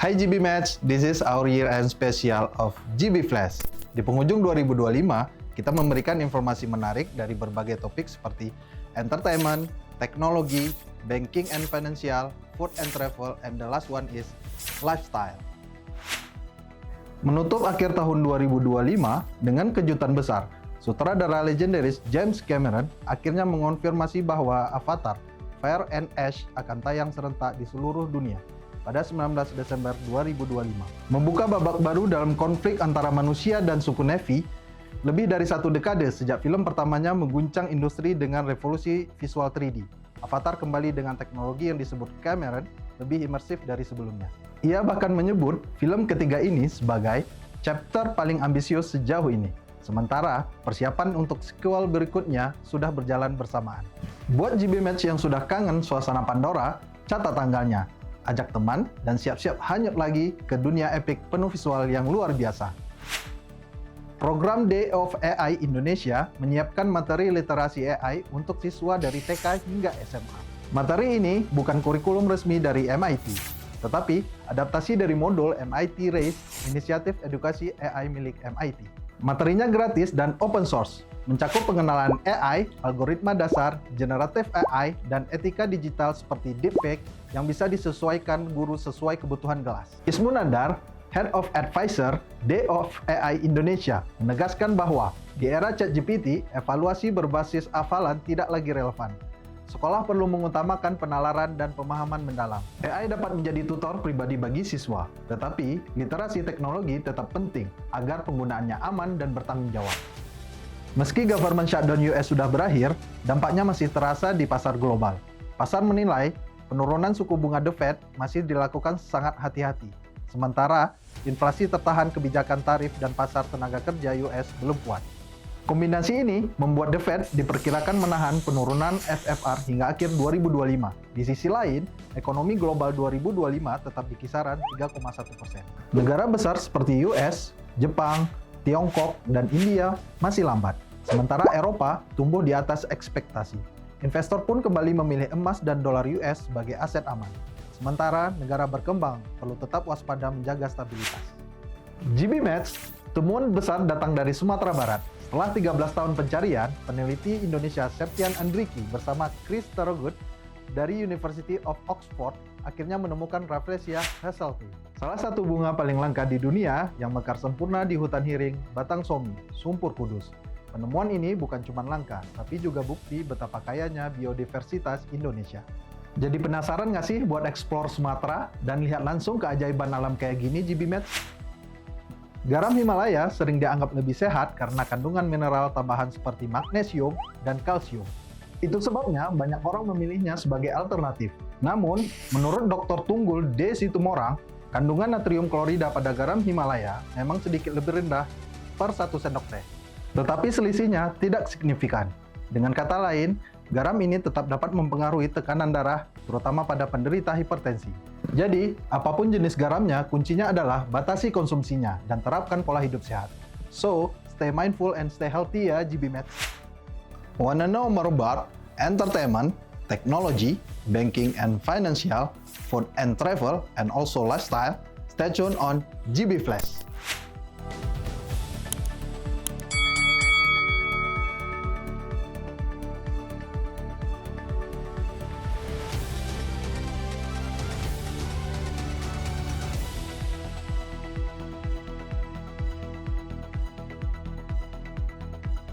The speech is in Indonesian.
Hai GB Match, this is our year-end special of GB Flash. Di penghujung 2025, kita memberikan informasi menarik dari berbagai topik seperti entertainment, teknologi, banking and financial, food and travel, and the last one is lifestyle. Menutup akhir tahun 2025 dengan kejutan besar, sutradara legendaris James Cameron akhirnya mengonfirmasi bahwa Avatar Fire and Ash akan tayang serentak di seluruh dunia pada 19 Desember 2025. Membuka babak baru dalam konflik antara manusia dan suku Na'vi, lebih dari satu dekade sejak film pertamanya mengguncang industri dengan revolusi visual 3D. Avatar kembali dengan teknologi yang disebut Cameron lebih imersif dari sebelumnya. Ia bahkan menyebut film ketiga ini sebagai chapter paling ambisius sejauh ini. Sementara persiapan untuk sequel berikutnya sudah berjalan bersamaan. Buat GB Match yang sudah kangen suasana Pandora, catat tanggalnya. Ajak teman dan siap-siap hanyut lagi ke dunia epik penuh visual yang luar biasa. Program Day of AI Indonesia menyiapkan materi literasi AI untuk siswa dari TK hingga SMA. Materi ini bukan kurikulum resmi dari MIT, tetapi adaptasi dari modul MIT RACE, inisiatif edukasi AI milik MIT. Materinya gratis dan open source, mencakup pengenalan AI, algoritma dasar, generatif AI, dan etika digital seperti deepfake yang bisa disesuaikan guru sesuai kebutuhan kelas. Ismu Nadar, Head of Advisor Day of AI Indonesia, menegaskan bahwa di era ChatGPT, evaluasi berbasis hafalan tidak lagi relevan. Sekolah perlu mengutamakan penalaran dan pemahaman mendalam. AI dapat menjadi tutor pribadi bagi siswa, tetapi literasi teknologi tetap penting agar penggunaannya aman dan bertanggung jawab. Meski government shutdown US sudah berakhir, dampaknya masih terasa di pasar global. Pasar menilai penurunan suku bunga The Fed masih dilakukan sangat hati-hati. Sementara inflasi tertahan, kebijakan tarif dan pasar tenaga kerja US belum kuat. Kombinasi ini membuat The Fed diperkirakan menahan penurunan SFR hingga akhir 2025. Di sisi lain, ekonomi global 2025 tetap di kisaran 3,1%. Negara besar seperti US, Jepang, Tiongkok, dan India masih lambat. Sementara Eropa tumbuh di atas ekspektasi. Investor pun kembali memilih emas dan dolar US sebagai aset aman. Sementara negara berkembang perlu tetap waspada menjaga stabilitas. GB Match, temuan besar datang dari Sumatera Barat. Setelah 13 tahun pencarian, peneliti Indonesia Septian Andriki bersama Chris Thorogood dari University of Oxford akhirnya menemukan Rafflesia hasselti, salah satu bunga paling langka di dunia yang mekar sempurna di hutan hiring Batang Somi, Sumpur Kudus. Penemuan ini bukan cuma langka, tapi juga bukti betapa kayanya biodiversitas Indonesia. Jadi penasaran nggak sih buat explore Sumatera dan lihat langsung keajaiban alam kayak gini, GB Match? Garam Himalaya sering dianggap lebih sehat karena kandungan mineral tambahan seperti magnesium dan kalsium. Itu sebabnya banyak orang memilihnya sebagai alternatif. Namun, menurut Dr. Tunggul D. Situmorang, kandungan natrium klorida pada garam Himalaya memang sedikit lebih rendah per 1 sendok teh. Tetapi selisihnya tidak signifikan. Dengan kata lain, garam ini tetap dapat mempengaruhi tekanan darah, terutama pada penderita hipertensi. Jadi, apapun jenis garamnya, kuncinya adalah batasi konsumsinya dan terapkan pola hidup sehat. So, stay mindful and stay healthy ya, GB Match. Wanna know more about entertainment, technology, banking and financial, food and travel, and also lifestyle? Stay tuned on GB Flash.